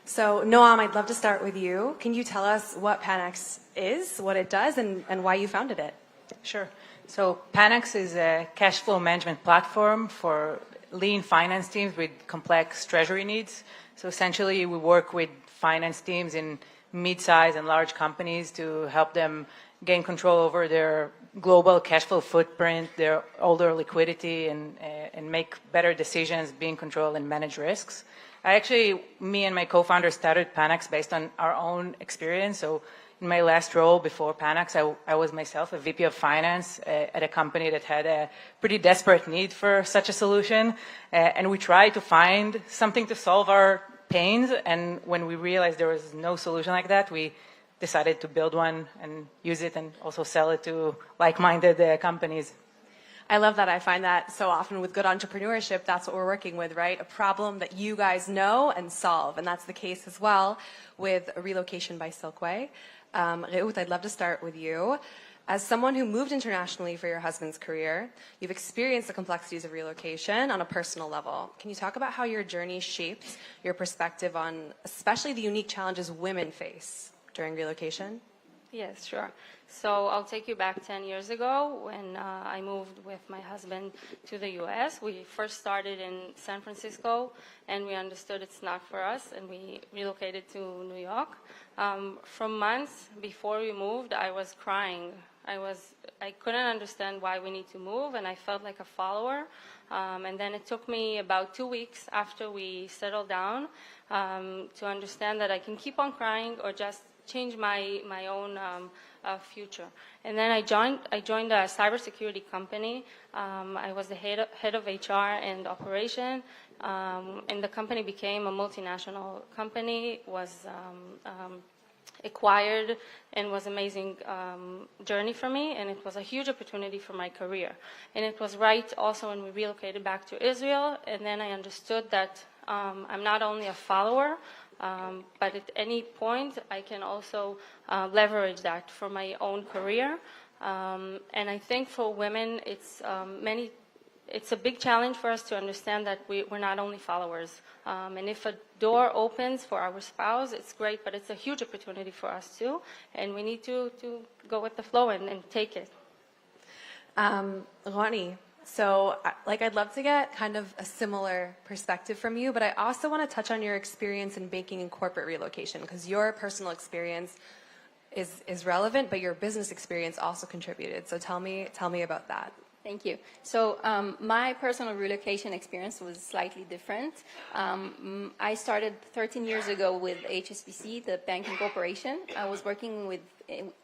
So, Noam, I'd love to start with you. Can you tell us what Panax is, what it does, and why you founded it? Sure. So Panax is a cash flow management platform for lean finance teams with complex treasury needs. So essentially, we work with finance teams in mid-size and large companies to help them gain control over their global cash flow footprint, all their liquidity, and make better decisions, be in control, and manage risks. Me and my co-founder started Panax based on our own experience. So in my last role before Panax, I was myself a VP of finance at a company that had a pretty desperate need for such a solution. And we tried to find something to solve our pains. And when we realized there was no solution like that, we decided to build one and use it and also sell it to like-minded companies. I love that. I find that so often with good entrepreneurship, that's what we're working with, right? A problem that you guys know and solve. And that's the case as well with Relocation by SilkWay. Reut, I'd love to start with you. As someone who moved internationally for your husband's career, you've experienced the complexities of relocation on a personal level. Can you talk about how your journey shaped your perspective on especially the unique challenges women face during relocation? Yes, sure. So I'll take you back 10 years ago when I moved with my husband to the U.S. We first started in San Francisco, and we understood it's not for us, and we relocated to New York. From months before we moved, I was crying. I couldn't understand why we need to move, and I felt like a follower. And then it took me about 2 weeks after we settled down to understand that I can keep on crying or just change my own future. And then I joined a cybersecurity company. I was the head of HR and operation, and the company became a multinational company, was acquired, and was an amazing journey for me, and it was a huge opportunity for my career. And it was right also when we relocated back to Israel, and then I understood that I'm not only a follower, but at any point I can also leverage that for my own career. And I think for women, it's a big challenge for us to understand that we're not only followers. And if a door opens for our spouse, it's great, but it's a huge opportunity for us too. And we need to go with the flow and take it. Rony, so I'd love to get kind of a similar perspective from you, but I also want to touch on your experience in banking and corporate relocation, because your personal experience is relevant, but your business experience also contributed. So tell me about that. Thank you. So my personal relocation experience was slightly different. I started 13 years ago with HSBC, the banking corporation. I was working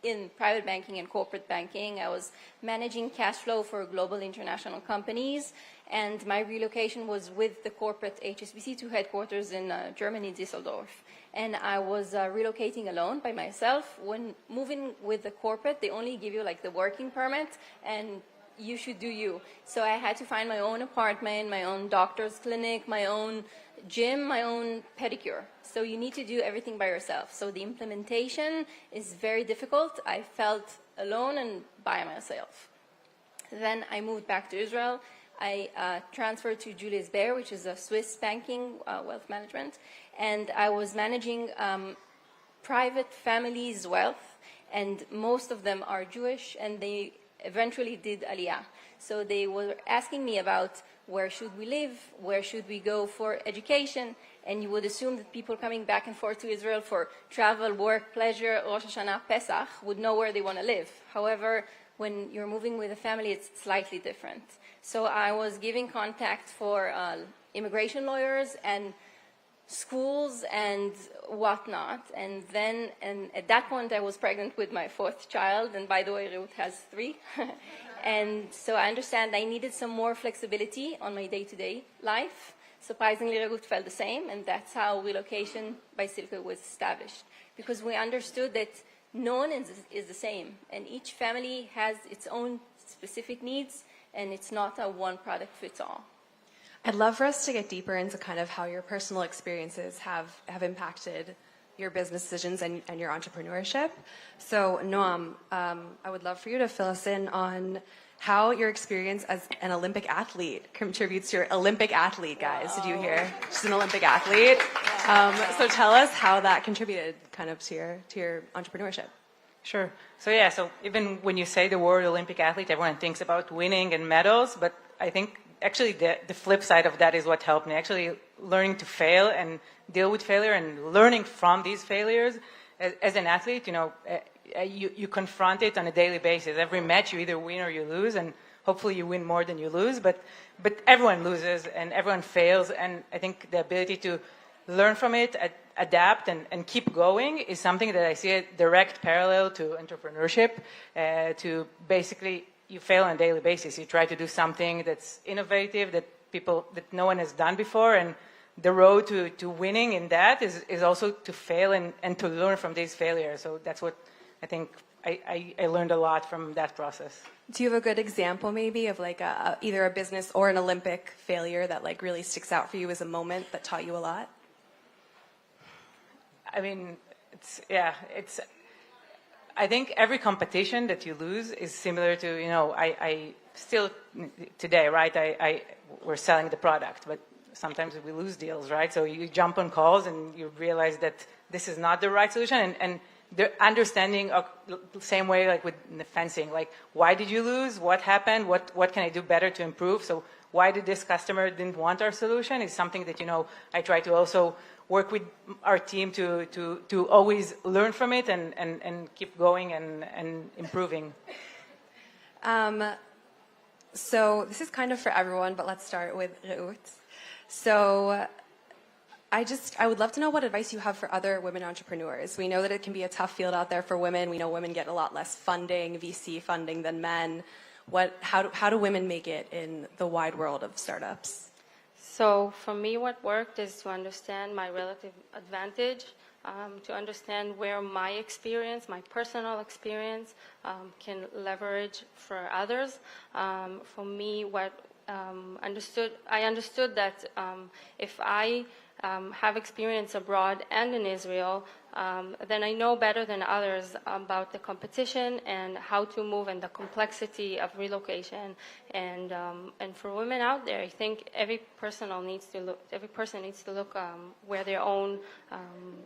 in private banking and corporate banking. I was managing cash flow for global international companies, and my relocation was with the corporate HSBC to headquarters in Germany, Düsseldorf. And I was relocating alone by myself. When moving with the corporate, they only give you like the working permit, and you should do you. So I had to find my own apartment, my own doctor's clinic, my own gym, my own pedicure. So you need to do everything by yourself. So the implementation is very difficult. I felt alone and by myself. Then I moved back to Israel. I transferred to Julius Baer, which is a Swiss banking wealth management. And I was managing private families' wealth. And most of them are Jewish, and they eventually did Aliyah. So they were asking me about where should we live, where should we go for education, and you would assume that people coming back and forth to Israel for travel, work, pleasure, Rosh Hashanah, Pesach would know where they want to live. However, when you're moving with a family, it's slightly different. So I was giving contact for immigration lawyers and schools and whatnot. And at that point, I was pregnant with my fourth child. And by the way, Reut has 3. And so I understand I needed some more flexibility on my day-to-day life. Surprisingly, Reut felt the same. And that's how Relocation by SilkWay was established. Because we understood that no one is the same. And each family has its own specific needs. And it's not a one product fits all. I'd love for us to get deeper into kind of how your personal experiences have impacted your business decisions and your entrepreneurship. So Noam, I would love for you to fill us in on how your experience as an Olympic athlete contributes to your Olympic athlete, guys. Did you hear? She's an Olympic athlete. So tell us how that contributed kind of to your entrepreneurship. Sure. So yeah, so even when you say the word Olympic athlete, everyone thinks about winning and medals, but I think actually the flip side of that is what helped me. Actually learning to fail and deal with failure and learning from these failures. As an athlete, you confront it on a daily basis. Every match you either win or you lose, and hopefully you win more than you lose, but everyone loses and everyone fails, and I think the ability to learn from it, adapt, and keep going is something that I see a direct parallel to entrepreneurship, to basically you fail on a daily basis. You try to do something that's innovative, that no one has done before, and the road to winning in that is also to fail and to learn from these failures. So that's what I think I learned a lot from that process. Do you have a good example maybe of like either a business or an Olympic failure that like really sticks out for you as a moment that taught you a lot? I mean, I think every competition that you lose is similar to, I still today, right, we're selling the product, but sometimes we lose deals, right? So you jump on calls and you realize that this is not the right solution, and the understanding of the same way like with the fencing, like why did you lose? What happened? What can I do better to improve? So why did this customer didn't want our solution is something that, I try to also work with our team to always learn from it and keep going and improving. So this is kind of for everyone, but let's start with Reut. So I would love to know what advice you have for other women entrepreneurs. We know that it can be a tough field out there for women. We know women get a lot less funding, VC funding than men. How do women make it in the wide world of startups? So for me, what worked is to understand my relative advantage, to understand where my experience, my personal experience, can leverage for others. For me, I understood that if I have experience abroad and in Israel, then I know better than others about the competition and how to move and the complexity of relocation. And for women out there, I think every person needs to look where their own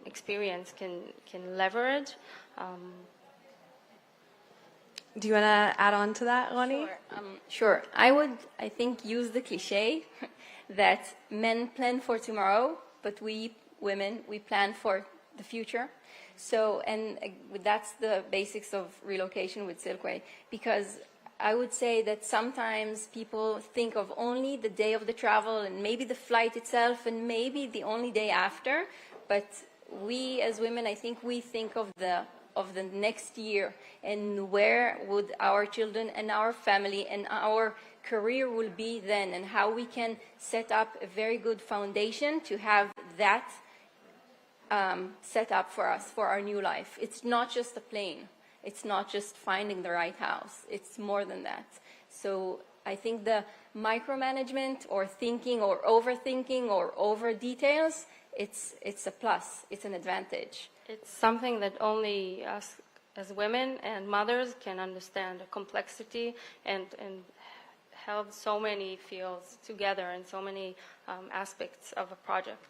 experience can leverage. Do you want to add on to that, Rony? Sure. I would, I think, use the cliche that men plan for tomorrow, but we women, we plan for the future. So, and that's the basics of relocation with SilkWay, because I would say that sometimes people think of only the day of the travel and maybe the flight itself and maybe the only day after, but we as women, I think we think of the next year and where would our children and our family and our career will be then, and how we can set up a very good foundation to have that set up for us for our new life. It's not just a plane. It's not just finding the right house. It's more than that. So I think the micromanagement or thinking or overthinking or over details, it's a plus. It's an advantage. It's something that only us as women and mothers can understand, the complexity and held so many fields together in so many aspects of a project.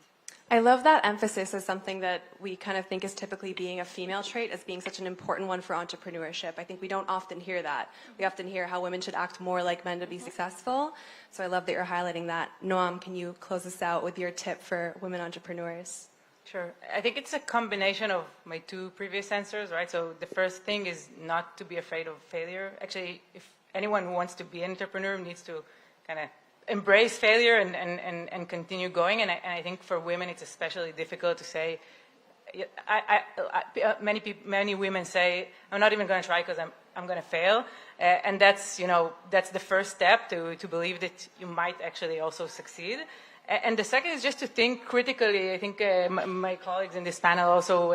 I love that emphasis as something that we kind of think is typically being a female trait as being such an important one for entrepreneurship. I think we don't often hear that. We often hear how women should act more like men to be successful. So I love that you're highlighting that. Noam, can you close us out with your tip for women entrepreneurs? Sure. I think it's a combination of my two previous answers, right? So the first thing is not to be afraid of failure. Actually, if anyone who wants to be an entrepreneur needs to kind of embrace failure and continue going. And I think for women, it's especially difficult to say. Many women say, "I'm not even going to try because I'm going to fail," and that's the first step to believe that you might actually also succeed. And the second is just to think critically. I think my colleagues in this panel also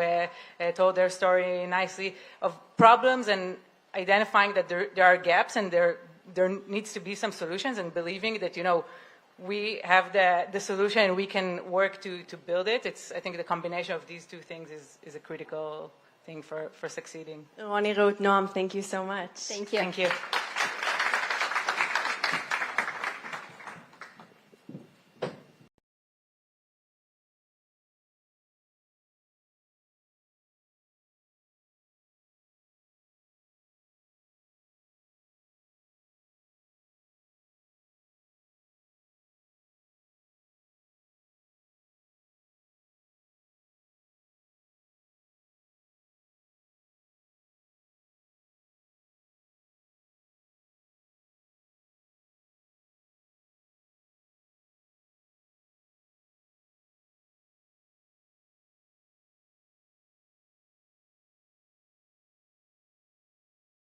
told their story nicely of problems and identifying that there are gaps and there needs to be some solutions, and believing that we have the solution and we can work to build it. I think the combination of these two things is a critical thing for succeeding. Rony, Reut, Noam, thank you so much. Thank you. Thank you.